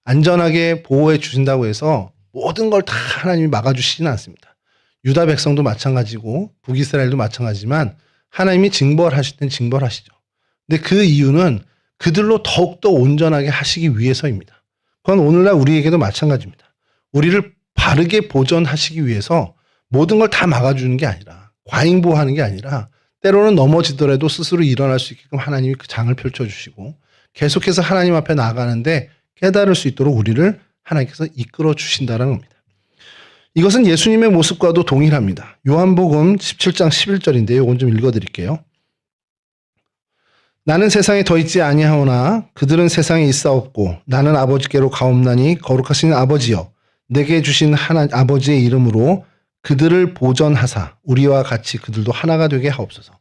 Speaker 1: 안전하게 보호해 주신다고 해서 모든 걸 다 하나님이 막아주시지는 않습니다. 유다 백성도 마찬가지고 북이스라엘도 마찬가지지만 하나님이 징벌하실 땐 징벌하시죠. 근데 그 이유는 그들로 더욱더 온전하게 하시기 위해서입니다. 그건 오늘날 우리에게도 마찬가지입니다. 우리를 바르게 보존하시기 위해서 모든 걸 다 막아주는 게 아니라 과잉보호하는 게 아니라 때로는 넘어지더라도 스스로 일어날 수 있게끔 하나님이 그 장을 펼쳐주시고 계속해서 하나님 앞에 나아가는데 깨달을 수 있도록 우리를 하나님께서 이끌어 주신다는 겁니다. 이것은 예수님의 모습과도 동일합니다. 요한복음 17장 11절인데 이건 좀 읽어드릴게요. 나는 세상에 더 있지 아니하오나 그들은 세상에 있사옵고 나는 아버지께로 가옵나니 거룩하신 아버지여 내게 주신 아버지의 이름으로 그들을 보전하사 우리와 같이 그들도 하나가 되게 하옵소서.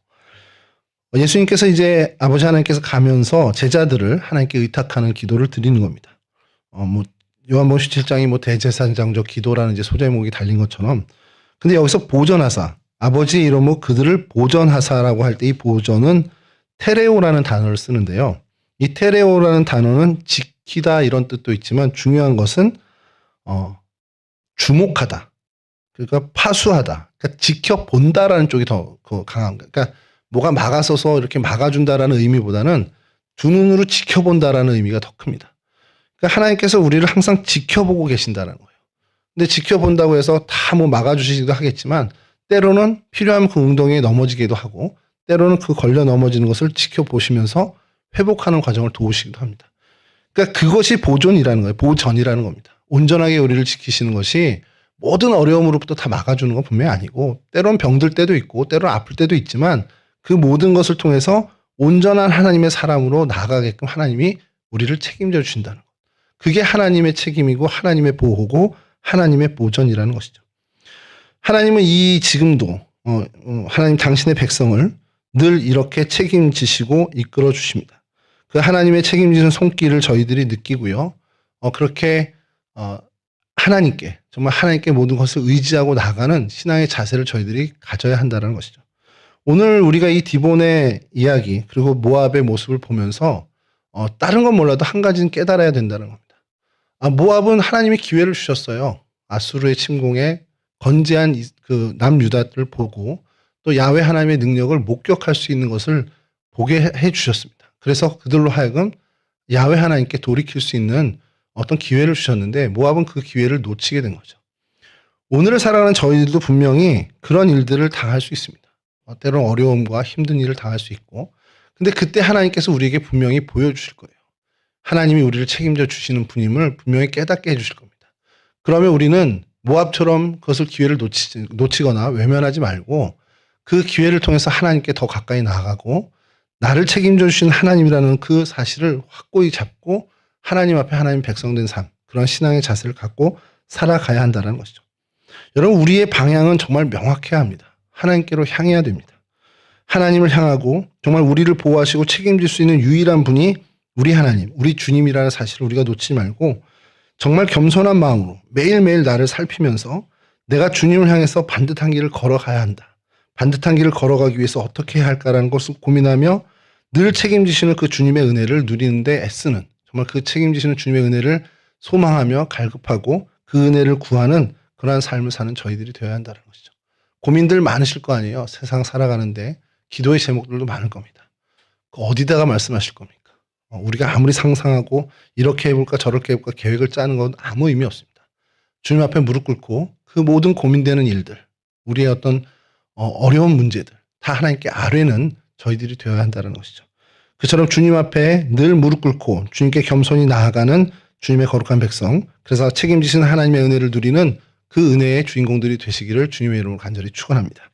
Speaker 1: 예수님께서 이제 아버지 하나님께서 가면서 제자들을 하나님께 의탁하는 기도를 드리는 겁니다. 요한복음 17장이 대제사장적 기도라는 이제 소제목이 달린 것처럼 근데 여기서 보전하사 아버지의 이름으로 그들을 보전하사라고 할 때 이 보전은 테레오라는 단어를 쓰는데요. 이 테레오라는 단어는 지키다 이런 뜻도 있지만 중요한 것은 주목하다. 그러니까 파수하다. 그러니까 지켜본다라는 쪽이 더 강한 거예요. 그러니까 뭐가 막아서서 이렇게 막아준다라는 의미보다는 두 눈으로 지켜본다라는 의미가 더 큽니다. 그러니까 하나님께서 우리를 항상 지켜보고 계신다는 거예요. 근데 지켜본다고 해서 다 막아주시기도 하겠지만 때로는 필요하면 그 웅덩이에 넘어지기도 하고 때로는 그 걸려 넘어지는 것을 지켜보시면서 회복하는 과정을 도우시기도 합니다. 그러니까 그것이 보존이라는 거예요. 보전이라는 겁니다. 온전하게 우리를 지키시는 것이 모든 어려움으로부터 다 막아주는 건 분명히 아니고 때로는 병들 때도 있고 때로는 아플 때도 있지만 그 모든 것을 통해서 온전한 하나님의 사람으로 나아가게끔 하나님이 우리를 책임져 주신다는 것. 그게 하나님의 책임이고 하나님의 보호고 하나님의 보전이라는 것이죠. 하나님은 지금도 하나님 당신의 백성을 늘 이렇게 책임지시고 이끌어 주십니다. 그 하나님의 책임지는 손길을 저희들이 느끼고요. 그렇게 하나님께 정말 하나님께 모든 것을 의지하고 나가는 신앙의 자세를 저희들이 가져야 한다는 것이죠. 오늘 우리가 이 디본의 이야기 그리고 모압의 모습을 보면서 다른 건 몰라도 한 가지는 깨달아야 된다는 겁니다. 모압은 하나님이 기회를 주셨어요. 아수르의 침공에 건재한 그 남유다를 보고 또 야훼 하나님의 능력을 목격할 수 있는 것을 보게 해 주셨습니다. 그래서 그들로 하여금 야훼 하나님께 돌이킬 수 있는 어떤 기회를 주셨는데 모압은 그 기회를 놓치게 된 거죠. 오늘을 살아가는 저희들도 분명히 그런 일들을 당할 수 있습니다. 때로는 어려움과 힘든 일을 당할 수 있고 근데 그때 하나님께서 우리에게 분명히 보여주실 거예요. 하나님이 우리를 책임져 주시는 분임을 분명히 깨닫게 해주실 겁니다. 그러면 우리는 모압처럼 그것을 기회를 놓치거나 외면하지 말고 그 기회를 통해서 하나님께 더 가까이 나아가고 나를 책임져 주신 하나님이라는 그 사실을 확고히 잡고 하나님 앞에 하나님 백성된 삶, 그런 신앙의 자세를 갖고 살아가야 한다는 것이죠. 여러분, 우리의 방향은 정말 명확해야 합니다. 하나님께로 향해야 됩니다. 하나님을 향하고 정말 우리를 보호하시고 책임질 수 있는 유일한 분이 우리 하나님, 우리 주님이라는 사실을 우리가 놓치지 말고 정말 겸손한 마음으로 매일매일 나를 살피면서 내가 주님을 향해서 반듯한 길을 걸어가야 한다. 반듯한 길을 걸어가기 위해서 어떻게 해야 할까라는 것을 고민하며 늘 책임지시는 그 주님의 은혜를 누리는데 애쓰는 정말 그 책임지시는 주님의 은혜를 소망하며 갈급하고 그 은혜를 구하는 그러한 삶을 사는 저희들이 되어야 한다는 것이죠. 고민들 많으실 거 아니에요. 세상 살아가는데 기도의 제목들도 많을 겁니다. 어디다가 말씀하실 겁니까? 우리가 아무리 상상하고 이렇게 해볼까 저렇게 해볼까 계획을 짜는 건 아무 의미 없습니다. 주님 앞에 무릎 꿇고 그 모든 고민되는 일들, 우리의 어떤 어려운 문제들 다 하나님께 아뢰는 저희들이 되어야 한다는 것이죠. 그처럼 주님 앞에 늘 무릎 꿇고 주님께 겸손히 나아가는 주님의 거룩한 백성, 그래서 책임지신 하나님의 은혜를 누리는 그 은혜의 주인공들이 되시기를 주님의 이름으로 간절히 축원합니다.